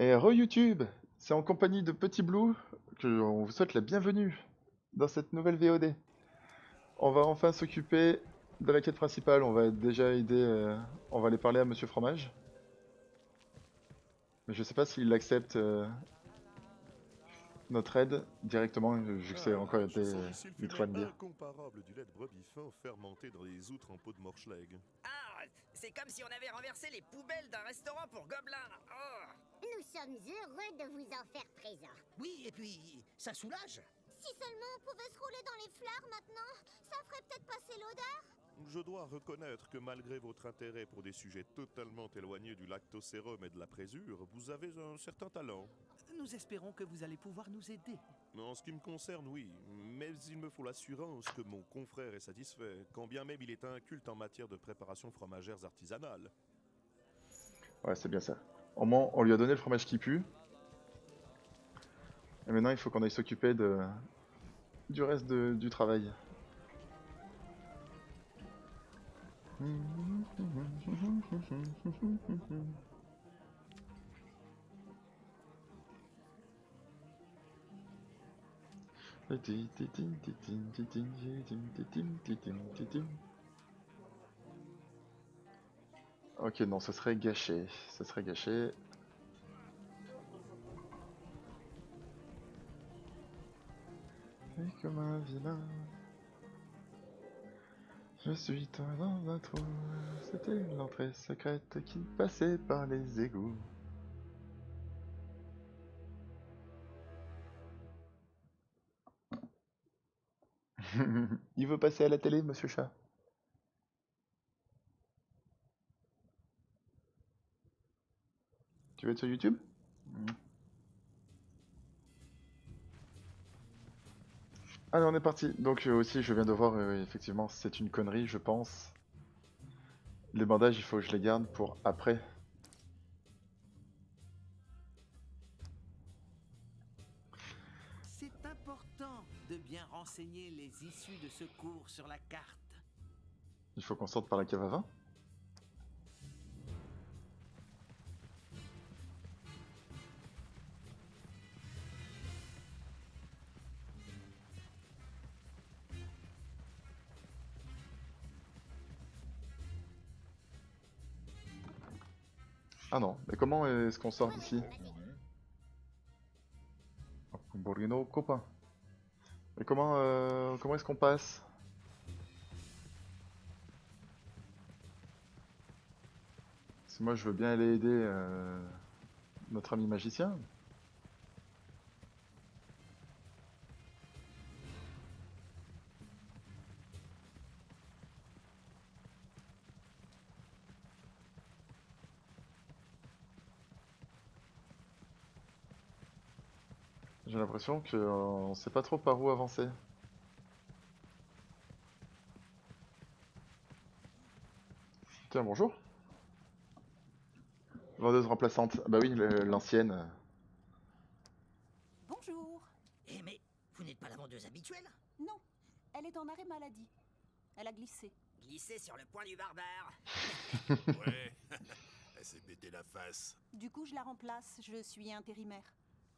Et re-YouTube, c'est en compagnie de Petit Blue que on vous souhaite la bienvenue dans cette nouvelle VOD. On va enfin s'occuper de la quête principale, on va déjà aider, on va aller parler à Monsieur Fromage. Mais je sais pas s'il accepte notre aide directement, vu que c'est encore Je été sens ici le vite fait fumé de le dire. incomparable du lait de brebis fin fermenté dans les outres en peau de morschleg. Ah, c'est comme si on avait renversé les poubelles d'un restaurant pour gobelins. Oh. Nous sommes heureux de vous en faire présent. Oui, et puis ça soulage. Si seulement on pouvait se rouler dans les fleurs maintenant, ça ferait peut-être passer l'odeur. Je dois reconnaître que malgré votre intérêt pour des sujets totalement éloignés du lactosérum et de la présure, vous avez un certain talent. Nous espérons que vous allez pouvoir nous aider. En ce qui me concerne, oui, mais il me faut l'assurance que mon confrère est satisfait, quand bien même il est inculte en matière de préparation fromagères artisanales. Ouais, c'est bien ça. Au moins, on lui a donné le fromage qui pue. Et maintenant, il faut qu'on aille s'occuper du reste du travail. Ok, non, ce serait gâché. Ce serait gâché. Et comme un vilain, je suis tombé dans un trou. C'était l'entrée secrète qui passait par les égouts. Il veut passer à la télé, monsieur Chat. Tu veux être sur YouTube? Allez, on est parti. Donc aussi, je viens de voir, effectivement, c'est une connerie, je pense. Les bandages, il faut que je les garde pour après. C'est important de bien renseigner les issues de secours sur la carte. Il faut qu'on sorte par la cave à vin. Ah non, mais comment est-ce qu'on sort d'ici? Borino, copain. Mais comment est-ce qu'on passe? Parce que moi, je veux bien aller aider notre ami magicien. J'ai l'impression qu'on sait pas trop par où avancer. Tiens, bonjour. Vendeuse remplaçante. Bah oui, l'ancienne. Bonjour. Eh mais, vous n'êtes pas la vendeuse habituelle? Non, elle est en arrêt maladie. Elle a glissé. Glissée sur le point du barbare. Ouais, elle s'est pété la face. Du coup, je la remplace. Je suis intérimaire.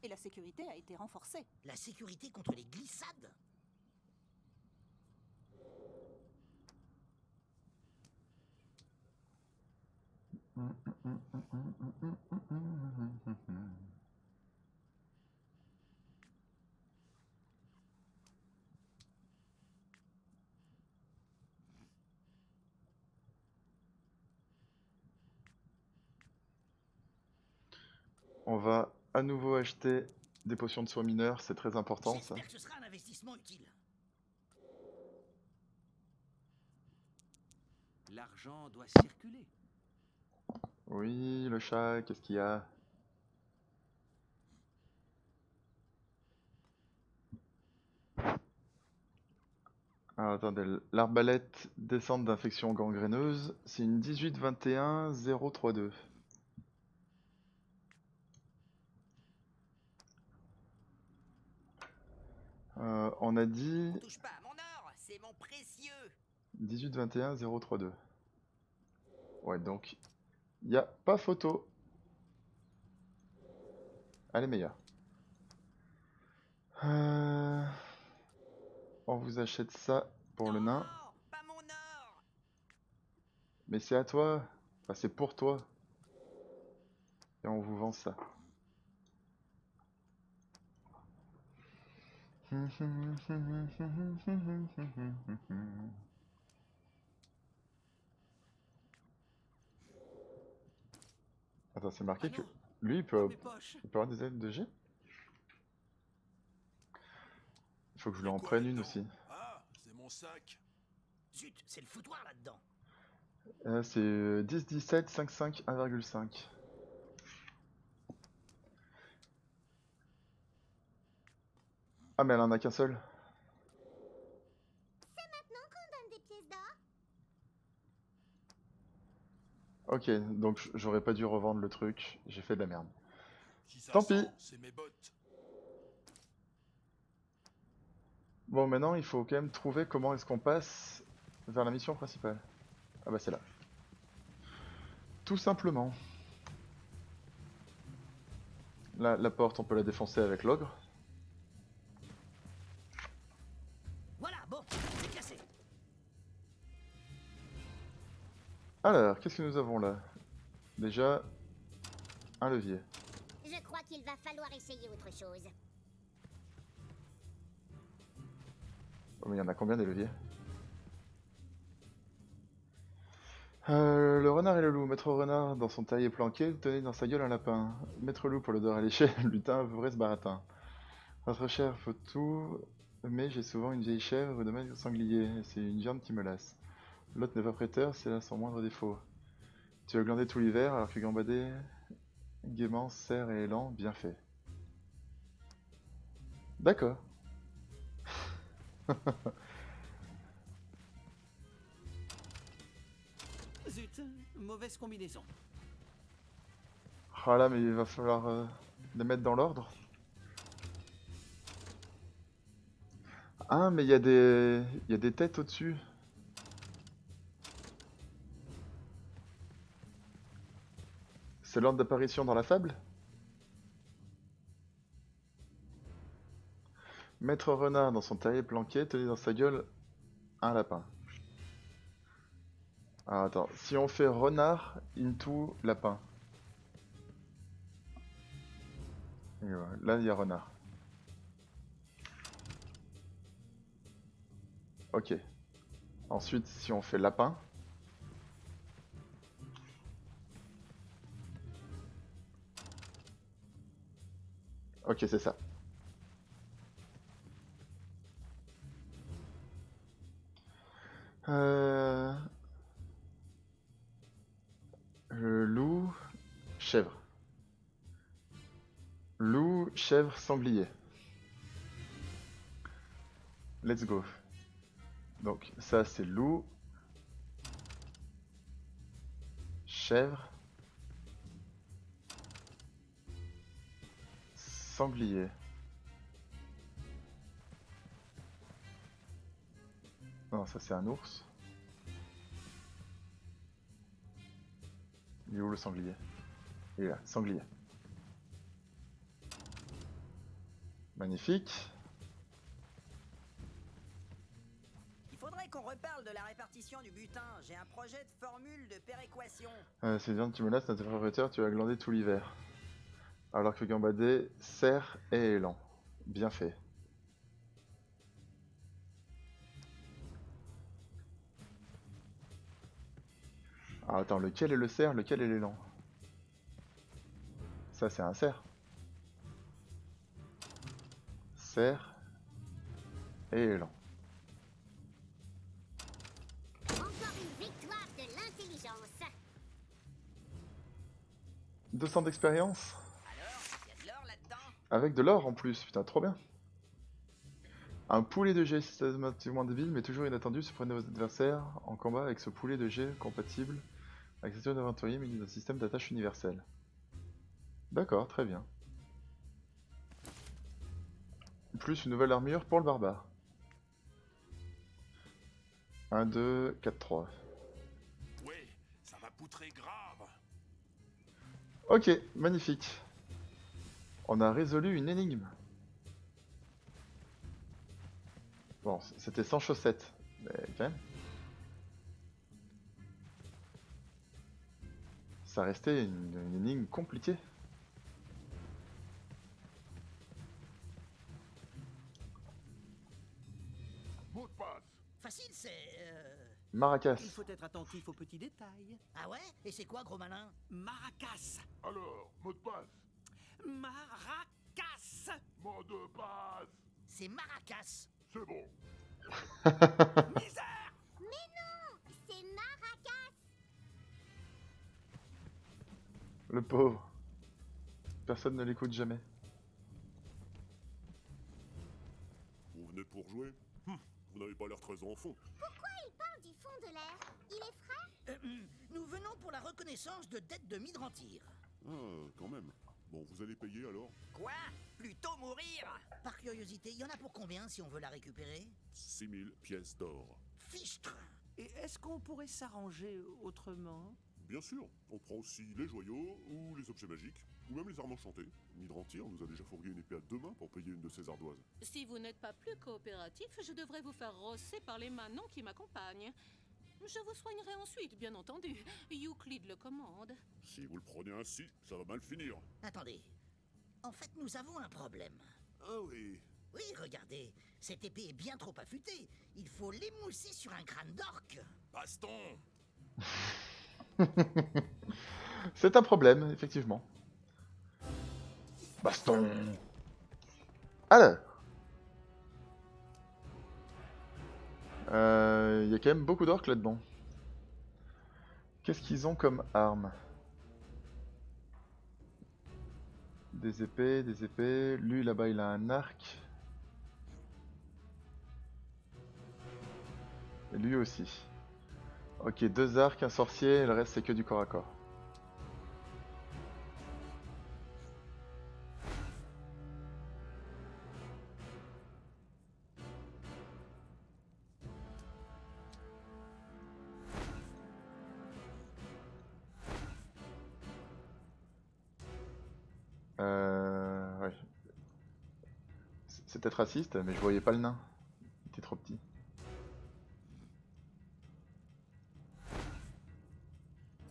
Et la sécurité a été renforcée. La sécurité contre les glissades? On va à nouveau acheter des potions de soins mineurs, c'est très important ça. J'espère que ce sera un investissement utile. L'argent doit circuler. Oui, le chat, qu'est-ce qu'il y a? Ah, attendez, l'arbalète descente d'infection gangréneuse, c'est une 18-21-032. On a dit On touche pas à mon or, c'est mon précieux. 18-21-032. Ouais, donc, il n'y a pas photo. Elle est meilleure. On vous achète ça pour le nain. Non, pas mon or. Mais c'est à toi. Enfin, c'est pour toi. Et on vous vend ça. Attends, c'est marqué Ah que non, lui, pas mes poches. il peut avoir des ailes de G? Il faut que je lui Y a en quoi prenne une là-dedans? aussi. Ah, c'est mon sac. Zut, c'est le foutoir là-dedans. C'est 10, 17, 5, 5, 1,5. Ah, mais elle en a qu'un seul. Maintenant qu'on donne des pièces d'or. Ok, donc j'aurais pas dû revendre le truc. J'ai fait de la merde. Si ça Tant sent, pis. c'est mes bottes. Bon, maintenant, il faut quand même trouver comment est-ce qu'on passe vers la mission principale. Ah bah c'est là. Tout simplement. Là, la porte, on peut la défoncer avec l'ogre. Voilà, bon, c'est cassé. Alors, qu'est-ce que nous avons là? Déjà, un levier. Je crois qu'il va falloir essayer autre chose. Oh, mais il y en a combien des leviers? Le renard et le loup. Maître renard dans son taillet planqué tenait dans sa gueule un lapin. Maître loup pour l'odeur alléchée lui tint un vrai ce baratin. Votre chèvre faut tout, mais j'ai souvent une vieille chèvre de maigre sanglier, et c'est une viande qui me lasse. L'autre n'est pas prêteur, c'est là son moindre défaut. Tu as glandé tout l'hiver alors que gambader gaiement, cerf et élan, bien fait. D'accord. Zut, mauvaise combinaison. Ah là, mais il va falloir les mettre dans l'ordre. Ah, mais il y a des têtes au-dessus. C'est l'ordre d'apparition dans la fable? Maître renard dans son terrier planqué tenait dans sa gueule un lapin. Ah, attends, si on fait renard into lapin. Et voilà, là, il y a renard. Ok. Ensuite, si on fait lapin. Ok, c'est ça. Loup, chèvre. Loup, chèvre, sanglier. Let's go. Donc ça c'est loup, chèvre, sanglier. Non, ça c'est un ours. Il est où le sanglier? Il est là, sanglier. Magnifique. Il faudrait qu'on reparle de la répartition du butin. J'ai un projet de formule de péréquation. Ces viandes tu me lasses, notre propriétaire, tu vas glander tout l'hiver. Alors que gambader, cerf et élan. Bien fait. Ah, attends, lequel est le cerf, lequel est l'élan? Ça c'est un cerf. Cerf et élan. Encore une victoire de l'intelligence. 200 d'expérience? Alors, y a de l'or là-dedans? Avec de l'or en plus, putain, trop bien. Un poulet de jet systématiquement débile, mais toujours inattendu, surprenez vos adversaires en combat avec ce poulet de jet compatible avec cette d'aventurier muni d'un système d'attache universel. D'accord, très bien. Plus une nouvelle armure pour le barbare. 1, 2, 4, 3. Ouais, ça va poutrer grave. Ok, magnifique. On a résolu une énigme. Bon, c'était sans chaussettes, mais quand même. Ça restait une énigme compliquée. Mot de passe. Facile, c'est... Maracas. Il faut être attentif aux petits détails. Ah ouais? Et c'est quoi, gros malin? Maracas. Alors, mot de passe. Maracas. Mot de passe. C'est Maracas. C'est bon. Misère. Mais non, c'est Maracas. Le pauvre. Personne ne l'écoute jamais. Vous venez pour jouer Vous n'avez pas l'air très en fond. Pourquoi il parle du fond de l'air? Il est frais? Nous venons pour la reconnaissance de dettes de Midrantir. Ah, quand même. Bon, vous allez payer alors? Quoi? Plutôt mourir? Par curiosité, il y en a pour combien si on veut la récupérer? 6000 pièces d'or. Fichtre! Et est-ce qu'on pourrait s'arranger autrement? Bien sûr, on prend aussi les joyaux ou les objets magiques, ou même les armes enchantées. Midrantir nous a déjà fourgué une épée à 2 mains pour payer une de ses ardoises. Si vous n'êtes pas plus coopératif, je devrais vous faire rosser par les manants qui m'accompagnent. Je vous soignerai ensuite, bien entendu. Euclide le commande. Si vous le prenez ainsi, ça va mal finir. Attendez. En fait, nous avons un problème. Ah oui. Oui, regardez. Cette épée est bien trop affûtée. Il faut l'émousser sur un crâne d'orque. Baston. C'est un problème, effectivement. Baston. Alors. Il y a quand même beaucoup d'orques là-dedans. Qu'est-ce qu'ils ont comme armes? Des épées, des épées. Lui là-bas il a un arc. Et lui aussi. Ok, 2 arcs, un sorcier, et le reste c'est que du corps à corps. Ouais. C'est peut-être raciste, mais je voyais pas le nain. Il était trop petit.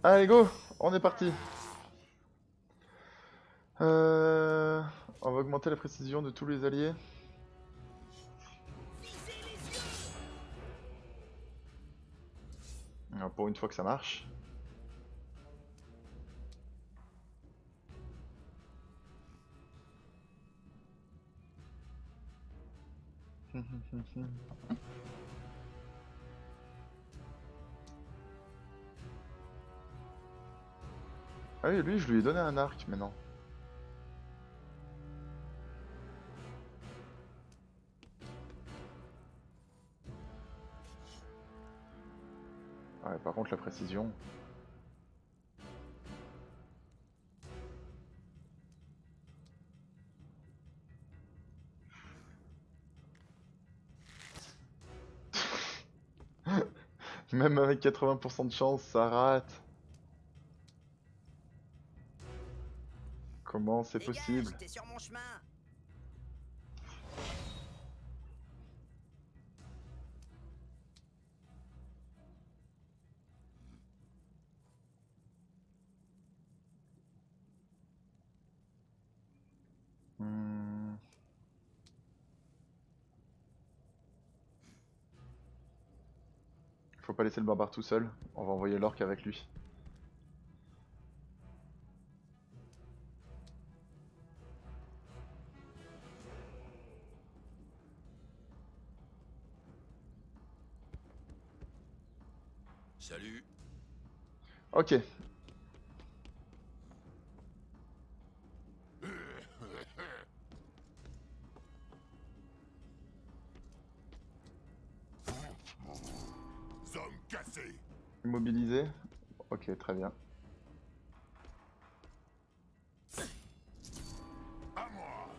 Allez go, on est parti. On va augmenter la précision de tous les alliés. Alors, pour une fois que ça marche. Ah oui, lui, je lui ai donné un arc maintenant. Ouais, par contre, la précision. Même avec 80% de chance, ça rate. Comment c'est Dégage, possible? t'es sur mon chemin. Faut pas laisser le barbare tout seul. On va envoyer l'orque avec lui. Salut. Ok. Zombie cassé. Immobilisé. Ok, très bien. À moi.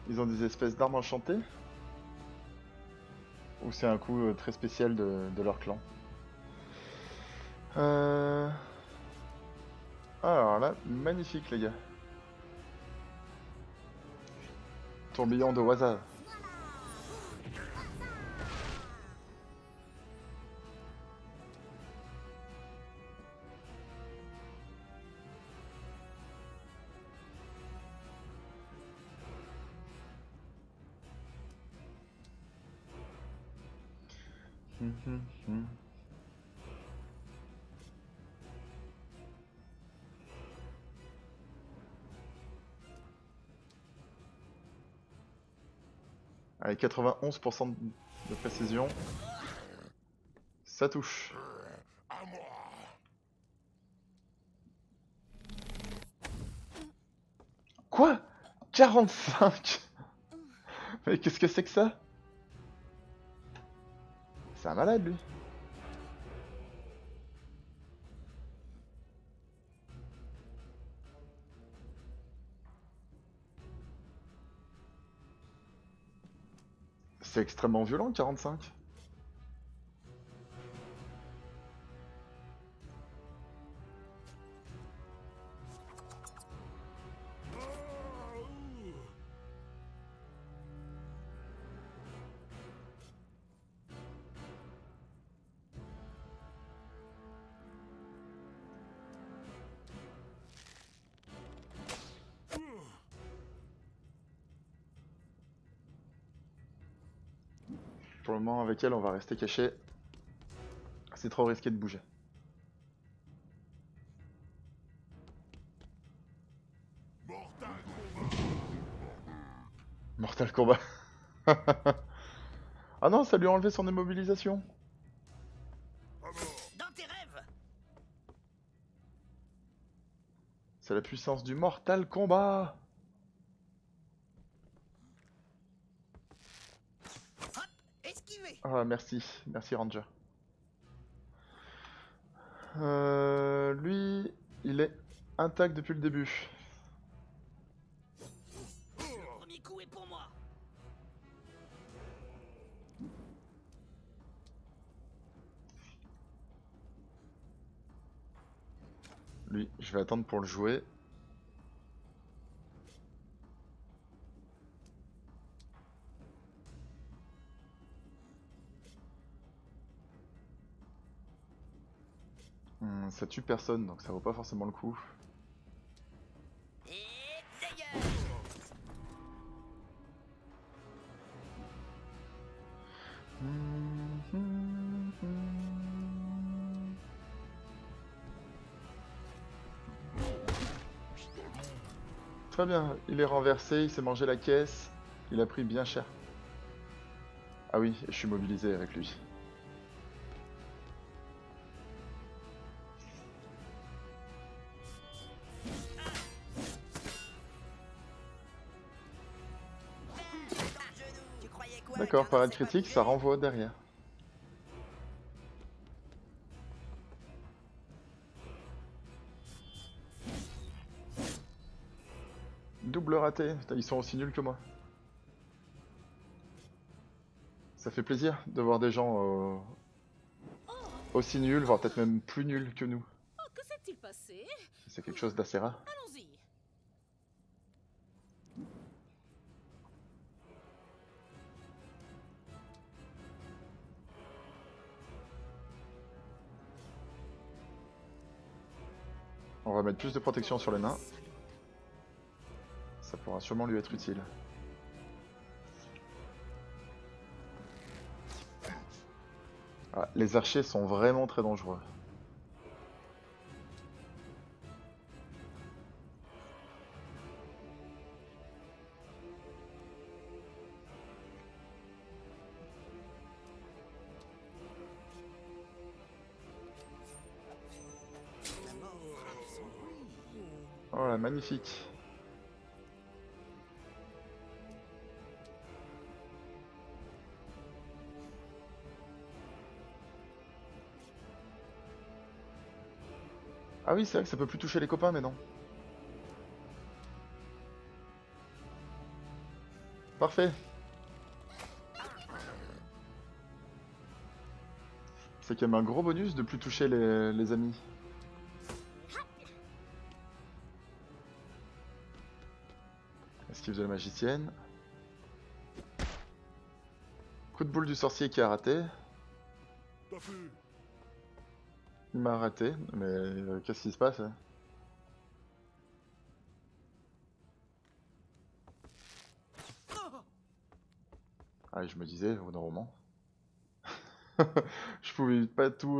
Ils ont des espèces d'armes enchantées? Ou c'est un coup très spécial de leur clan? Alors là, magnifique les gars. Tourbillon de Waza. Allez, 91% de précision. Ça touche. À moi. Quoi? 45? Mais qu'est-ce que c'est que ça? C'est un malade, lui. C'est extrêmement violent, 45. Pour le moment, avec elle, on va rester caché. C'est trop risqué de bouger. Mortal Mortal Kombat. Ah non, ça lui a enlevé son immobilisation. à mort. Dans tes rêves. C'est la puissance du Mortal Kombat. Hop, esquivé. Ah, merci. Merci, Ranger. Lui, il est intact depuis le début. Le premier coup est pour moi. Lui, je vais attendre pour le jouer. Ça tue personne, donc ça vaut pas forcément le coup. Et dégage. Très bien, il est renversé, il s'est mangé la caisse, il a pris bien cher. Ah oui, je suis mobilisé avec lui. Tu croyais quoi? D'accord, qu'un parade os, c'est pas critique, musclé? ça renvoie derrière. Double raté, putain, ils sont aussi nuls que moi. Ça fait plaisir de voir des gens aussi nuls, voire peut-être même plus nuls que nous. Oh, que s'est-il passé? C'est quelque chose d'assez rare. Allons-y. On va mettre plus de protection sur les nains. Ça pourra sûrement lui être utile. Ah, les archers sont vraiment très dangereux. La mort frappe sans bruit. Oh là, magnifique. Ah oui, c'est vrai que ça peut plus toucher les copains, mais non. Parfait. C'est quand même un gros bonus de plus toucher les amis. Esquive de la magicienne. coup de boule du sorcier qui a raté. T'as fait. Il m'a raté, mais qu'est-ce qui se passe hein? Ah, je me disais, au roman. Je pouvais pas tout.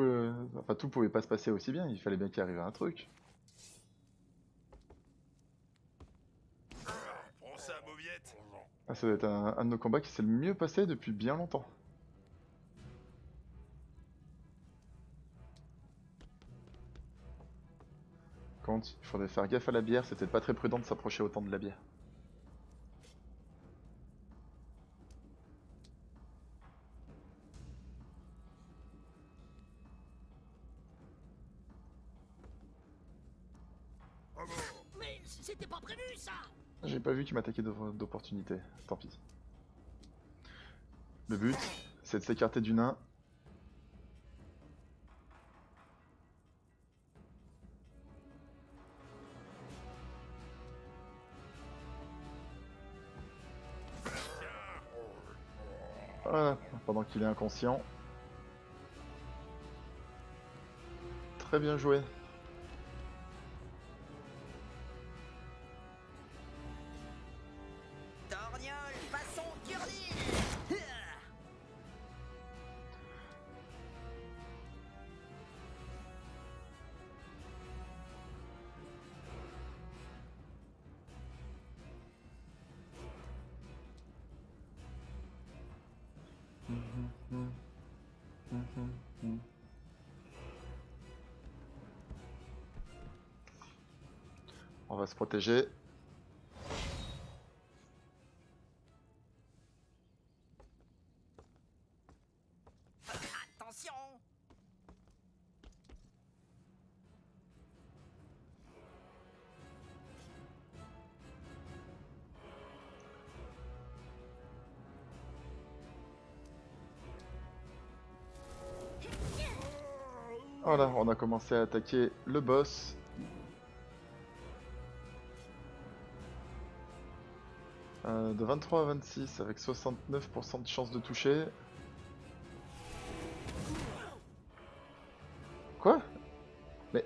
Enfin, tout pouvait pas se passer aussi bien, il fallait bien qu'il arrive un truc. Prends ça, mauviette. Ah, ça doit être un de nos combats qui s'est le mieux passé depuis bien longtemps. Contre, il faudrait faire gaffe à la bière, c'était pas très prudent de s'approcher autant de la bière. À mort. Mais c'était pas prévu ça. J'ai pas vu qu'il m'attaquait d'opportunité, tant pis. Le but, c'est de s'écarter du nain. Voilà, pendant qu'il est inconscient. Très bien joué. Torgnole façon Gurdine. On va se protéger. Attention. Voilà, on a commencé à attaquer le boss. De 23 à 26 avec 69% de chance de toucher. Quoi? Mais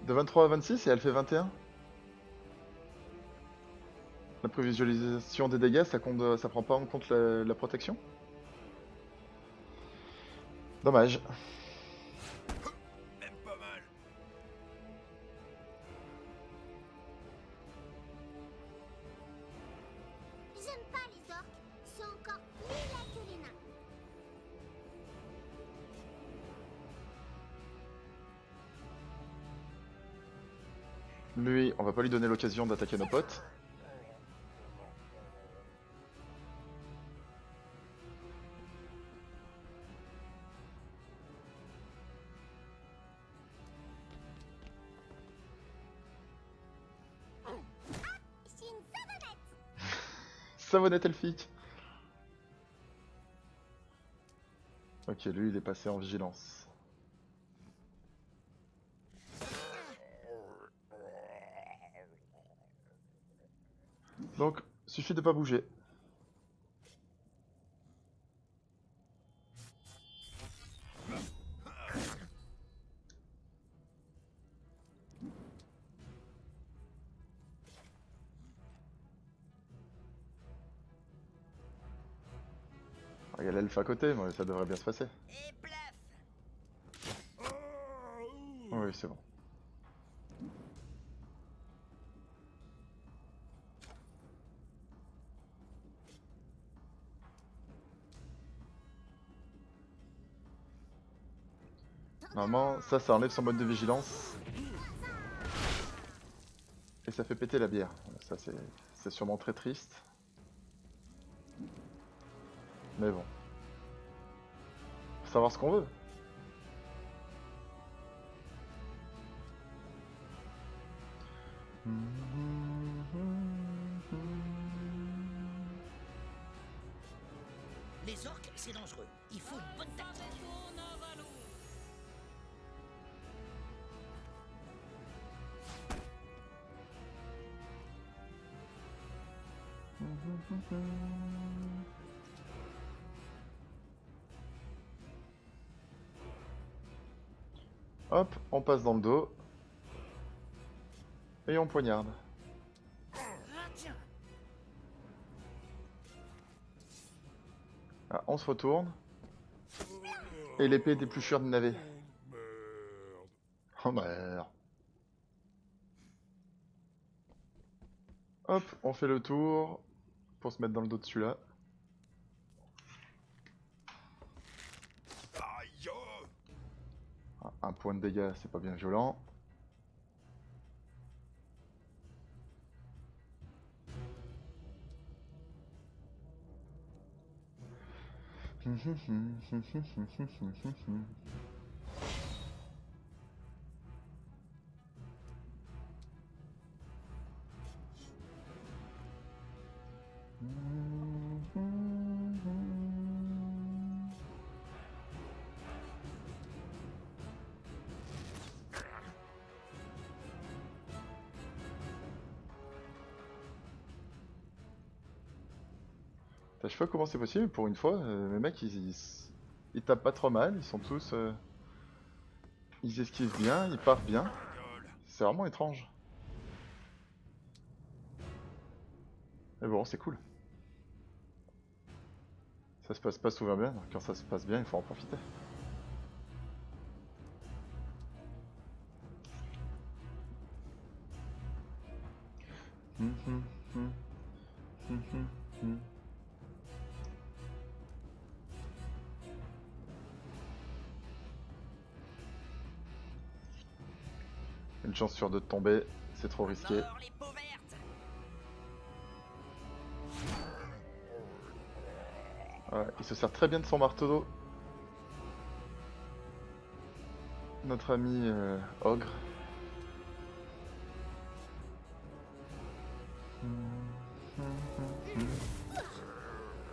de 23 à 26 et elle fait 21? La prévisualisation des dégâts, ça compte, ça prend pas en compte la protection? Dommage. Même pas mal. J'aime pas les orques. C'est encore plus laid que les nains. Lui, on va pas lui donner l'occasion d'attaquer nos potes. C'est une savonnette. Savonnette elfique. Ok, lui il est passé en vigilance. Donc, suffit de pas bouger. Ah, il y a l'elfe à côté, mais ça devrait bien se passer. Et plaf. Oui, c'est bon. Normalement, ça enlève son mode de vigilance. Et ça fait péter la bière. Ça, c'est sûrement très triste. Mais bon. Faut savoir ce qu'on veut. Les orques, c'est dangereux. Il faut une bonne tactique. Hop, on passe dans le dos. Et on poignarde. Ah, tiens. Ah, on se retourne. Et l'épée d'épluchure du navet. Merde. Oh merde. Hop, on fait le tour pour se mettre dans le dos de celui-là. Aïe. Ah, un point de dégâts, c'est pas bien violent. Je sais pas comment c'est possible, pour une fois, les mecs ils tapent pas trop mal, ils sont tous... ils esquivent bien, ils partent bien. Gueule. C'est vraiment étrange. Mais bon, c'est cool. Ça se passe pas souvent bien, donc quand ça se passe bien, il faut en profiter. Une chance sur deux de tomber, c'est trop risqué. Mort les peaux vertes. Ouais, il se sert très bien de son marteau. Notre ami Ogre.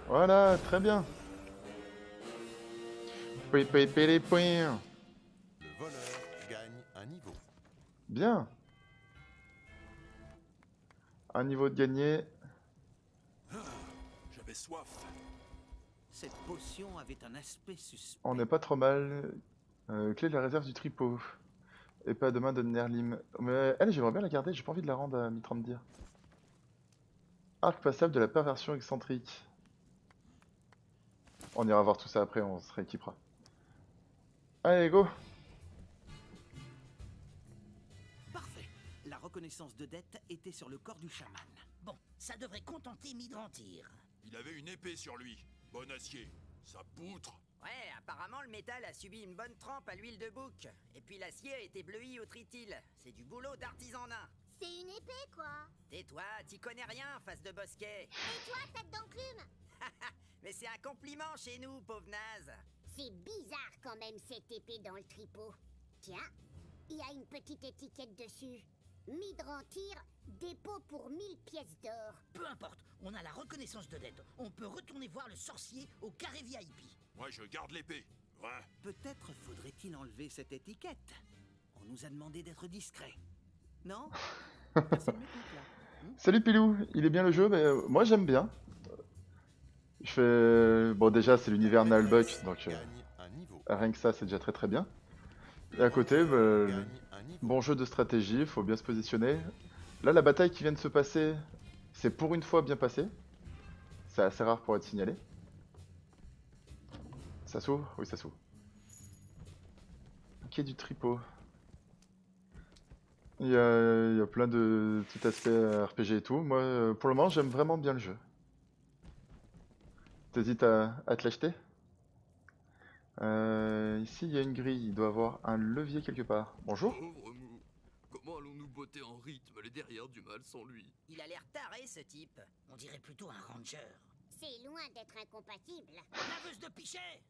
Voilà, très bien. Le voleur gagne un niveau. Bien. Un niveau de gagné. J'avais soif. Cette potion avait un aspect suspect. On n'est pas trop mal. Clé de la réserve du tripot. Et pas de main de Nerlim. Mais elle, j'aimerais bien la garder, j'ai pas envie de la rendre à Mitrandir. Arc passable de la perversion excentrique. On ira voir tout ça après, on se rééquipera. Allez, go. Parfait. La reconnaissance de dette était sur le corps du chaman. Bon, ça devrait contenter Midrantir. Il avait une épée sur lui. Bon acier. Sa poutre. Ouais, apparemment le métal a subi une bonne trempe à l'huile de bouc. Et puis l'acier a été bleui au trityl. C'est du boulot d'artisan nain. C'est une épée, quoi. Tais-toi, t'y connais rien, face de bosquet. Et toi, tête d'enclume. Mais c'est un compliment chez nous, pauvre naze. C'est bizarre quand même cette épée dans le tripot. Tiens, il y a une petite étiquette dessus. Midrantir, dépôt pour 1000 pièces d'or. Peu importe, on a la reconnaissance de dette. On peut retourner voir le sorcier au carré VIP. Moi, je garde l'épée. Ouais. Peut-être faudrait-il enlever cette étiquette. On nous a demandé d'être discret. Non? Personne m'écoute là. Salut Pilou, il est bien le jeu, mais moi j'aime bien. Je fais... Bon déjà c'est l'univers Nullbuck, donc Gagne un niveau. rien que ça c'est déjà très très bien. Et à côté, Gagne un niveau. bon jeu de stratégie, il faut bien se positionner. Là la bataille qui vient de se passer, c'est pour une fois bien passé. C'est assez rare pour être signalé. Ça s'ouvre? Oui ça s'ouvre. Ok, du tripot. Il y a plein de petits aspects RPG et tout. Moi, pour le moment, j'aime vraiment bien le jeu. T'hésites à te l'acheter? Ici, il y a une grille. Il doit y avoir un levier quelque part. Bonjour. Pauvre mou. Comment allons-nous botter en rythme les derrières du mal sans lui? Il a l'air taré, ce type. On dirait plutôt un ranger. C'est loin d'être incompatible. Laveuse de pichet.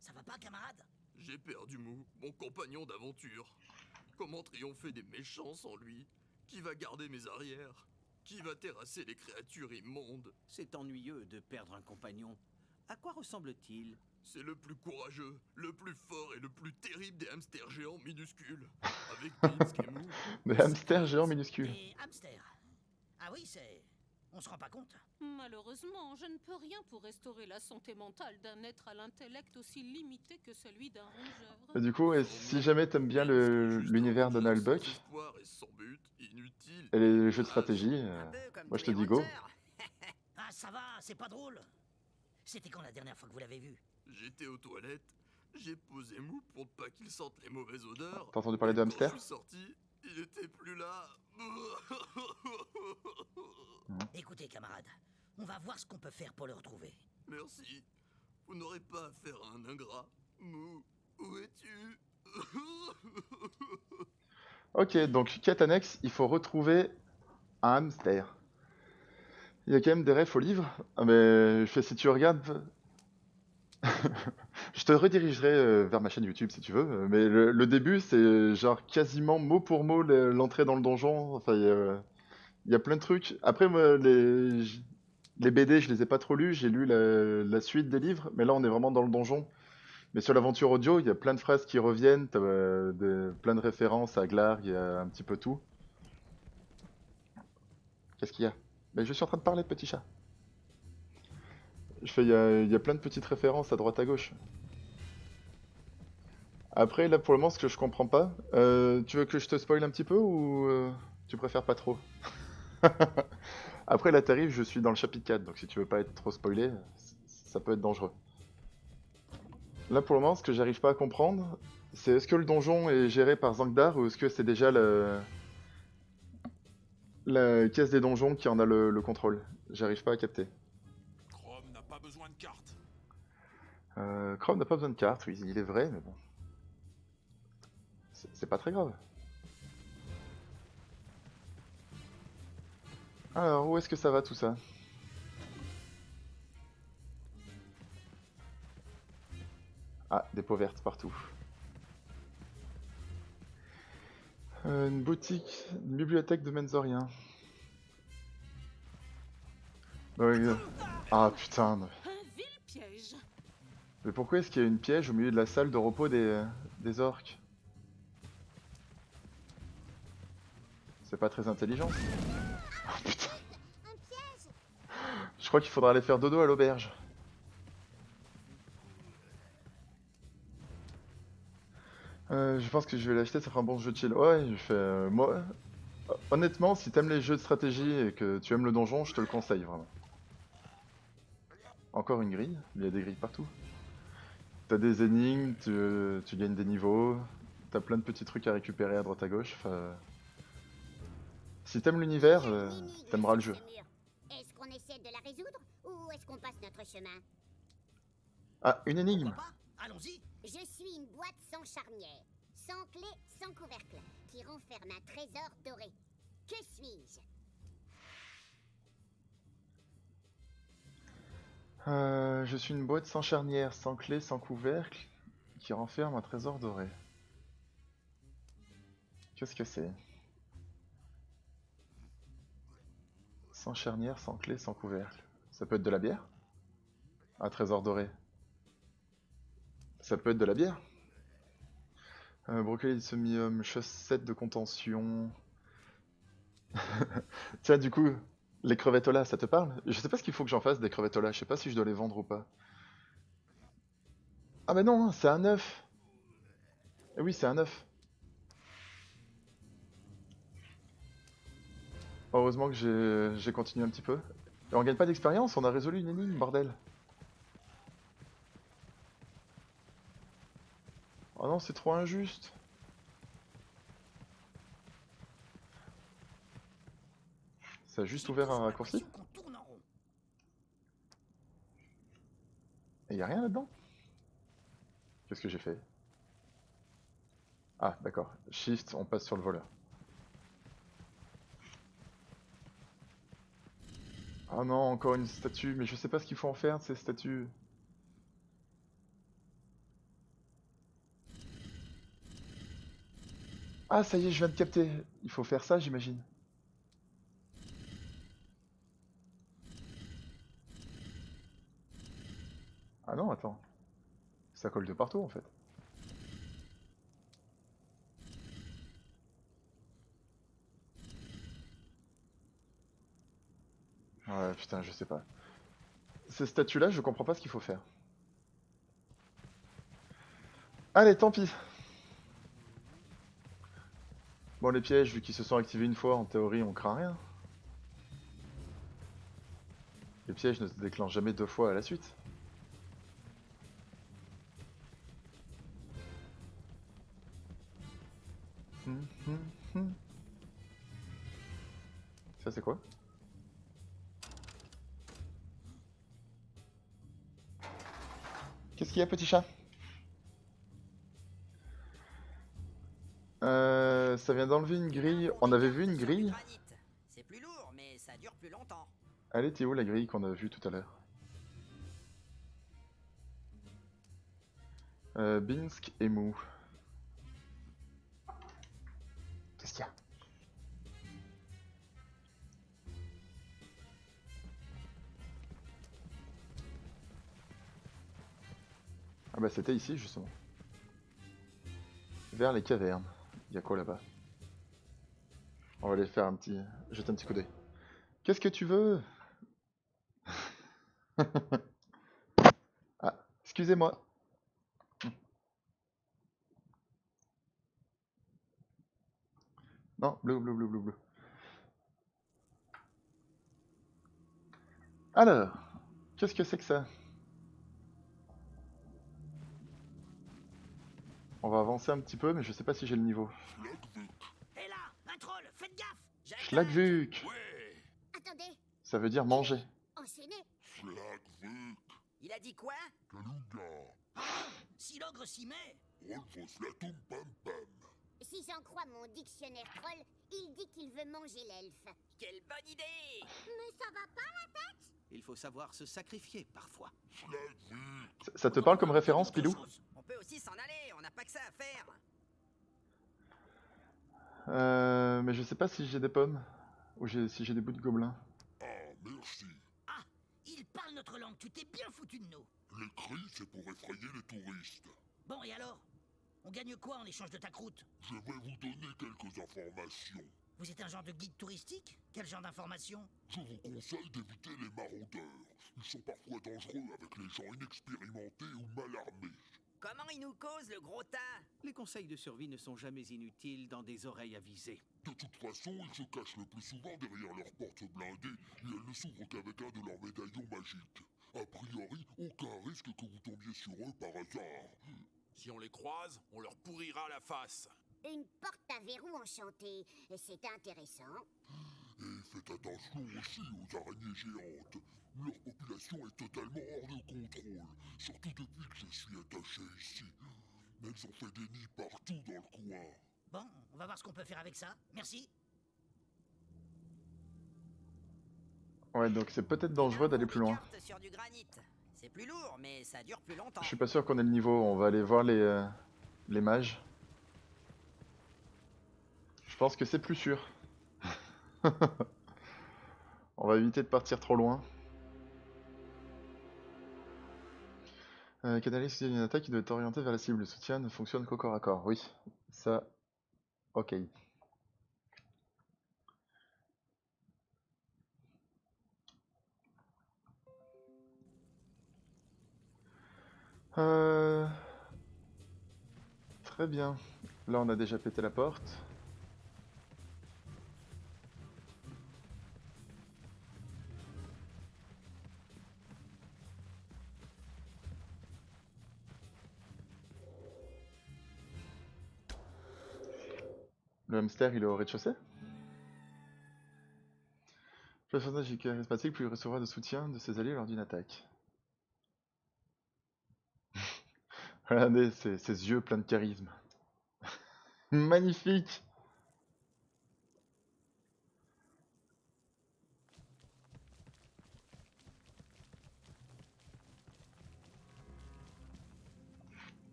Ça va pas, camarade? J'ai perdu Mou, mon compagnon d'aventure. Comment triompher des méchants sans lui? Qui va garder mes arrières? Qui va terrasser les créatures immondes? C'est ennuyeux de perdre un compagnon. À quoi ressemble-t-il? C'est le plus courageux, le plus fort et le plus terrible des hamsters géants minuscules. Avec Pinsk et Mou. Des hamsters géants minuscules. Des hamsters. Ah oui, c'est On se rend pas compte? Malheureusement, je ne peux rien pour restaurer la santé mentale d'un être à l'intellect aussi limité que celui d'un rongeur. Et du coup, si jamais t'aimes bien l'univers Donald Buck espoir et sans but, inutile et les jeux de lâche. stratégie, Un peu comme moi je tous te les dis go. rangers. Ah, ça va, c'est pas drôle. C'était quand la dernière fois que vous l'avez vu? J'étais aux toilettes, j'ai posé mou pour pas qu'il sente les mauvaises odeurs. T'as entendu parler et de quand hamster? je suis sorti, il était plus là. Écoutez, camarade, on va voir ce qu'on peut faire pour le retrouver. Merci. Vous n'aurez pas affaire à un ingrat. Mou, où es-tu? Ok, donc quête annexe, il faut retrouver un hamster. Il y a quand même des refs au livre. Ah, mais si tu regardes, je te redirigerai vers ma chaîne YouTube si tu veux. Mais le début, c'est genre quasiment mot pour mot l'entrée dans le donjon. Enfin, il y a plein de trucs. Après, moi, les BD, je les ai pas trop lus. J'ai lu la suite des livres, mais là, on est vraiment dans le donjon. Mais sur l'aventure audio, il y a plein de phrases qui reviennent, t'as, plein de références à Glarg, il y a un petit peu tout. Qu'est-ce qu'il y a? Mais je suis en train de parler, petit chat. Il y a plein de petites références à droite à gauche. Après, là, pour le moment, ce que je comprends pas, tu veux que je te spoil un petit peu ou tu préfères pas trop? Après, là, t'arrives, je suis dans le chapitre 4, donc si tu veux pas être trop spoilé, ça peut être dangereux. Là, pour le moment, ce que j'arrive pas à comprendre, c'est est-ce que le donjon est géré par Zangdar ou est-ce que c'est déjà la caisse des donjons qui en a le contrôle? J'arrive pas à capter. Chrome n'a pas besoin de carte. Chrome n'a pas besoin de carte, oui, il est vrai, mais bon. C'est pas très grave. Alors, où est-ce que ça va tout ça? Ah, des peaux vertes partout. Une boutique, une bibliothèque de Menzorien. Ah putain, Un vil piège. mais pourquoi est-ce qu'il y a une piège au milieu de la salle de repos des orques? C'est pas très intelligent. Oh putain. Un piège! Je crois qu'il faudra aller faire dodo à l'auberge. Je pense que je vais l'acheter, ça fera un bon jeu de chill. Ouais, je fais. Moi, honnêtement, si t'aimes les jeux de stratégie et que tu aimes le donjon, je te le conseille vraiment. Encore une grille, il y a des grilles partout. T'as des énigmes, tu gagnes des niveaux, t'as plein de petits trucs à récupérer à droite à gauche. Si t'aimes l'univers, Il y a une énigme t'aimeras le sur jeu. ce mur. Est-ce qu'on essaie de la résoudre ou est-ce qu'on passe notre chemin? Ah, une énigme. Pourquoi pas? Allons-y. Je suis une boîte sans charnière, sans clé, sans couvercle, qui renferme un trésor doré. Que suis-je? Je suis une boîte sans charnière, sans clé, sans couvercle, qui renferme un trésor doré. Qu'est-ce que c'est? Sans charnière, sans clé, sans couvercle. Ça peut être de la bière? Un trésor doré. Ça peut être de la bière? Brocoli de semi-homme, chaussettes de contention. Tiens, du coup, les crevettes au lait, ça te parle? Je sais pas ce qu'il faut que j'en fasse des crevettes au lait, je sais pas si je dois les vendre ou pas. Ah bah non, c'est un œuf! Eh oui, c'est un œuf. Heureusement que j'ai continué un petit peu. Et on gagne pas d'expérience, on a résolu une énigme, bordel. Oh non, c'est trop injuste. Ça a juste ouvert un raccourci? J'ai l'impression qu'on tourne en rond. Et y a rien là-dedans? Qu'est-ce que j'ai fait? Ah, d'accord. Shift, on passe sur le voleur. Ah non, encore une statue, mais je sais pas ce qu'il faut en faire de ces statues. Ah, ça y est, je viens de capter. Il faut faire ça, j'imagine. Ah non, attends. Ça colle de partout en fait. Ouais, putain, je sais pas. Ces statues-là, je comprends pas ce qu'il faut faire. Allez, tant pis. Bon, les pièges, vu qu'ils se sont activés une fois, en théorie, on craint rien. Les pièges ne se déclenchent jamais 2 fois à la suite. Ça, c'est quoi? Qu'est-ce qu'il y a, petit chat? Ça vient d'enlever une grille. On avait vu une grille? C'est plus lourd, mais ça dure plus longtemps. Elle était où la grille qu'on a vue tout à l'heure? Binsk et Mou. Qu'est-ce qu'il y a? Ah bah c'était ici justement. Vers les cavernes. Il y a quoi là-bas? On va aller faire un petit... jeter un petit coup d'œil. Qu'est-ce que tu veux? Ah, excusez-moi. Non, bleu, bleu, bleu, bleu, bleu. Alors, qu'est-ce que c'est que ça? On va avancer un petit peu, mais je sais pas si j'ai le niveau. Hé là, un troll, faites gaffe! Schlagvuk! Ouais, Attendez, Ça veut dire manger. enchaînez. Schlagvuk, Il a dit quoi? Kaluga, Si l'ogre s'y met, Rolfoslatum Pam Pam. Si j'en crois mon dictionnaire troll, il dit qu'il veut manger l'elfe. Quelle bonne idée! Mais ça va pas la tête? Il faut savoir se sacrifier parfois. Schlagvuk, Ça te parle comme référence, autre Pilou? chose. On peut aussi s'en aller, on n'a pas que ça à faire. Mais je sais pas si j'ai des pommes. Ou si j'ai des bouts de gobelins. ah merci. Ah, il parle notre langue, tu t'es bien foutu de nous. Les cris, c'est pour effrayer les touristes. Bon, et alors? On gagne quoi en échange de ta croûte? Je vais vous donner quelques informations. Vous êtes un genre de guide touristique? Quel genre d'informations? Je vous conseille d'éviter les maraudeurs. Ils sont parfois dangereux avec les gens inexpérimentés ou mal armés. Comment il nous cause le gros tas? Les conseils de survie ne sont jamais inutiles dans des oreilles avisées. De toute façon, ils se cachent le plus souvent derrière leurs portes blindées et elles ne s'ouvrent qu'avec un de leurs médaillons magiques. A priori, aucun risque que vous tombiez sur eux par hasard. Si on les croise, on leur pourrira la face. Une porte à verrou enchantée. C'est intéressant. Et faites attention aussi aux araignées géantes. Leur population est totalement hors de contrôle, surtout depuis que je suis attaché ici. Elles ont fait des nids partout dans le coin. Bon, on va voir ce qu'on peut faire avec ça. Merci. Ouais, donc c'est peut-être dangereux d'aller plus loin. Carte sur du granit. C'est plus lourd, mais ça dure plus longtemps. Je suis pas sûr qu'on ait le niveau. On va aller voir les mages. Je pense que c'est plus sûr. On va éviter de partir trop loin. Canaliser une attaque qui doit être orientée vers la cible. Le soutien ne fonctionne qu'au corps à corps. Oui, ça, ok. Très bien. Là, on a déjà pété la porte. Le hamster, il est au rez-de-chaussée. Plus le personnage est charismatique, plus il recevra de soutien de ses alliés lors d'une attaque. Regardez ses yeux pleins de charisme. Magnifique!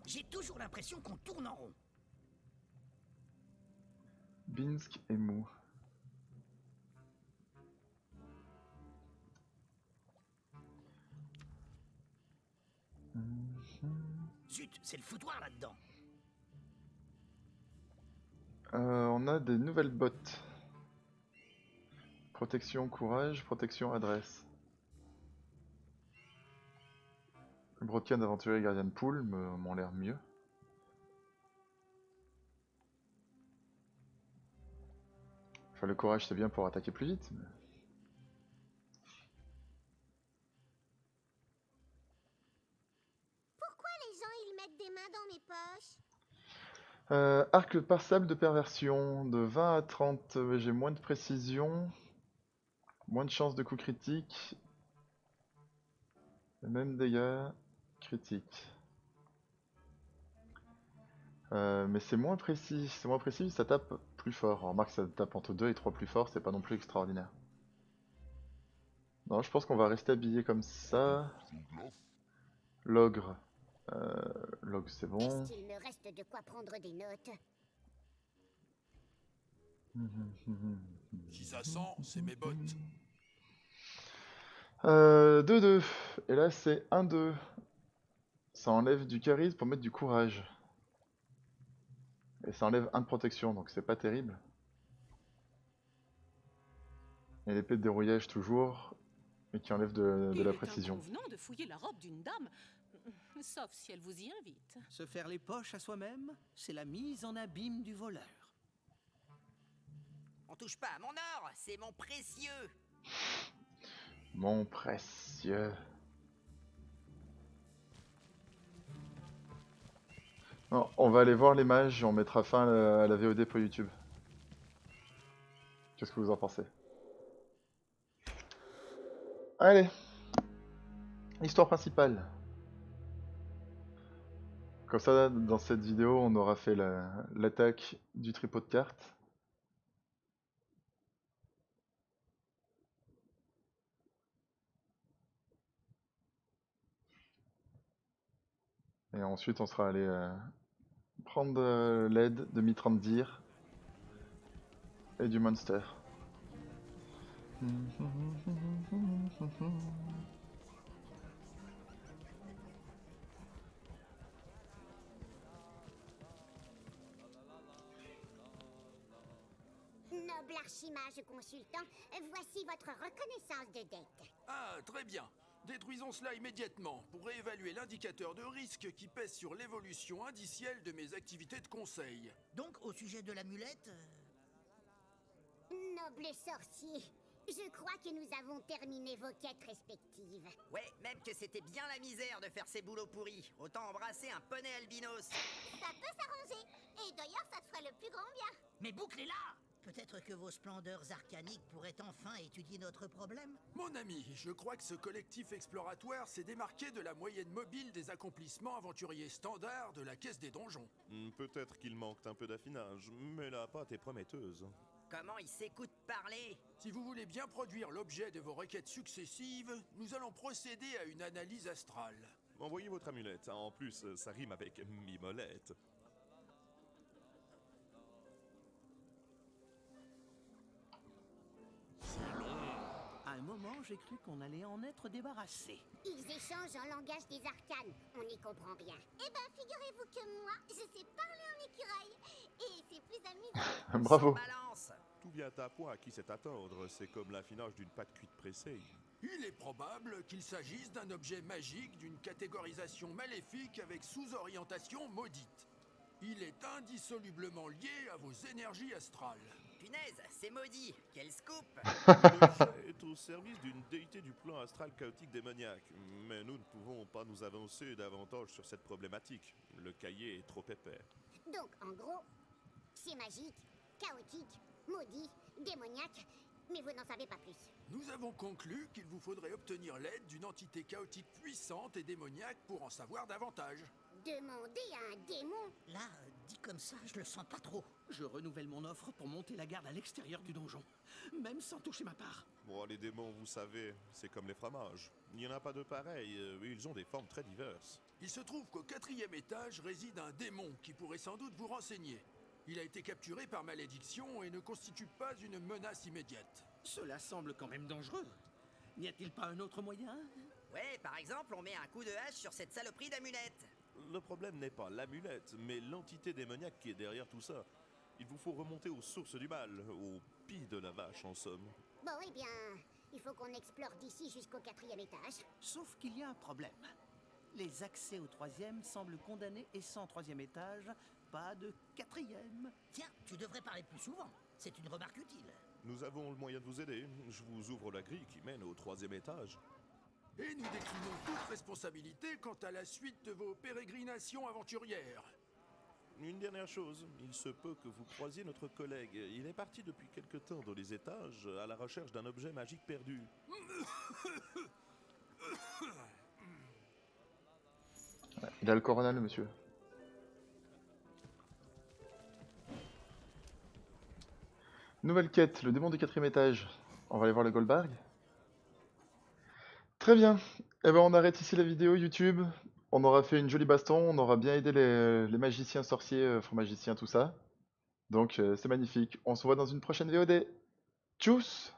J'ai toujours l'impression qu'on tourne en rond. Binsk et Mou. Zut, c'est le foutoir là-dedans. On a des nouvelles bottes. Protection, courage, protection, adresse. Le Broadcan aventurier gardien de poule m'ont l'air mieux. Enfin, le courage c'est bien pour attaquer plus vite. Mais... Pourquoi les gens ils mettent des mains dans mes poches? Arc par sable de perversion, de 20 à 30, j'ai moins de précision, moins de chance de coup critique, et même dégâts critiques. Mais c'est moins précis, ça tape plus fort. Alors, remarque, ça tape entre 2 et 3 plus fort, c'est pas non plus extraordinaire. Non, je pense qu'on va rester habillé comme ça. L'ogre. L'ogre, c'est bon. Est-ce qu'il me reste de quoi prendre des notes? Si ça sent, c'est mes bottes. 2-2. Et là, c'est 1-2. Ça enlève du charisme pour mettre du courage. Et ça enlève 1 de protection, donc c'est pas terrible. Et l'épée de dérouillage toujours, mais qui enlève de la précision. Il est inconvenant de fouiller la robe d'une dame, sauf si elle vous y invite. Se faire les poches à soi-même, c'est la mise en abîme du voleur. On touche pas à mon or, c'est mon précieux. Mon précieux. Non, on va aller voir les mages et on mettra fin à la VOD pour YouTube. Qu'est-ce que vous en pensez? Allez. Histoire principale. Comme ça, dans cette vidéo, on aura fait l'attaque du tripot de cartes. Et ensuite, on sera allé prendre l'aide de Mitrandir et du Monster. Noble archimage consultant, voici votre reconnaissance de dette. Ah, très bien. Détruisons cela immédiatement pour réévaluer l'indicateur de risque qui pèse sur l'évolution indicielle de mes activités de conseil. Donc, au sujet de l'amulette... Noble sorcier, je crois que nous avons terminé vos quêtes respectives. Ouais, même que c'était bien la misère de faire ces boulots pourris. Autant embrasser un poney albinos. Ça peut s'arranger. Et d'ailleurs, ça te ferait le plus grand bien. Mais bouclez-la! Peut-être que vos splendeurs arcaniques pourraient enfin étudier notre problème? Mon ami, je crois que ce collectif exploratoire s'est démarqué de la moyenne mobile des accomplissements aventuriers standards de la caisse des donjons. Peut-être qu'il manque un peu d'affinage, mais la pâte est prometteuse. Comment il s'écoute parler? Si vous voulez bien produire l'objet de vos requêtes successives, nous allons procéder à une analyse astrale. Envoyez votre amulette, en plus ça rime avec mimolette. À un moment, j'ai cru qu'on allait en être débarrassé. Ils échangent en langage des arcanes, on n'y comprend rien. Eh ben, figurez-vous que moi, je sais parler en écureuil. Et c'est plus amusant. Bravo. Balance. Tout vient à point à qui sait attendre, c'est comme l'affinage d'une pâte cuite pressée. Il est probable qu'il s'agisse d'un objet magique d'une catégorisation maléfique avec sous-orientation maudite. Il est indissolublement lié à vos énergies astrales. Punaise, c'est maudit. Quel scoop. L'objet est au service d'une déité du plan astral chaotique démoniaque, mais nous ne pouvons pas nous avancer davantage sur cette problématique. Le cahier est trop épais. Donc, en gros, c'est magique, chaotique, maudit, démoniaque, mais vous n'en savez pas plus. Nous avons conclu qu'il vous faudrait obtenir l'aide d'une entité chaotique puissante et démoniaque pour en savoir davantage. Demander à un démon? Là, dit comme ça, je le sens pas trop. Je renouvelle mon offre pour monter la garde à l'extérieur du donjon, même sans toucher ma part. Bon, les démons, vous savez, c'est comme les fromages. Il n'y en a pas de pareils, ils ont des formes très diverses. Il se trouve qu'au 4e étage réside un démon qui pourrait sans doute vous renseigner. Il a été capturé par malédiction et ne constitue pas une menace immédiate. Cela semble quand même dangereux. N'y a-t-il pas un autre moyen? Ouais, par exemple, on met un coup de hache sur cette saloperie d'amulette. Le problème n'est pas l'amulette, mais l'entité démoniaque qui est derrière tout ça. Il vous faut remonter aux sources du mal, au pis de la vache en somme. Bon, eh bien, il faut qu'on explore d'ici jusqu'au 4e étage. Sauf qu'il y a un problème. Les accès au 3e semblent condamnés et sans 3e étage, pas de 4e. Tiens, tu devrais parler plus souvent. C'est une remarque utile. Nous avons le moyen de vous aider. Je vous ouvre la grille qui mène au 3e étage. Et nous déclinons toute responsabilité quant à la suite de vos pérégrinations aventurières. Une dernière chose, il se peut que vous croisiez notre collègue. Il est parti depuis quelque temps dans les étages à la recherche d'un objet magique perdu. Il a le corona, le monsieur. Nouvelle quête, le démon du 4e étage. On va aller voir le Goldberg. Très bien. Eh ben, on arrête ici la vidéo YouTube. On aura fait une jolie baston. On aura bien aidé les magiciens, sorciers, faux magiciens, tout ça. Donc, c'est magnifique. On se voit dans une prochaine VOD. Tchuss!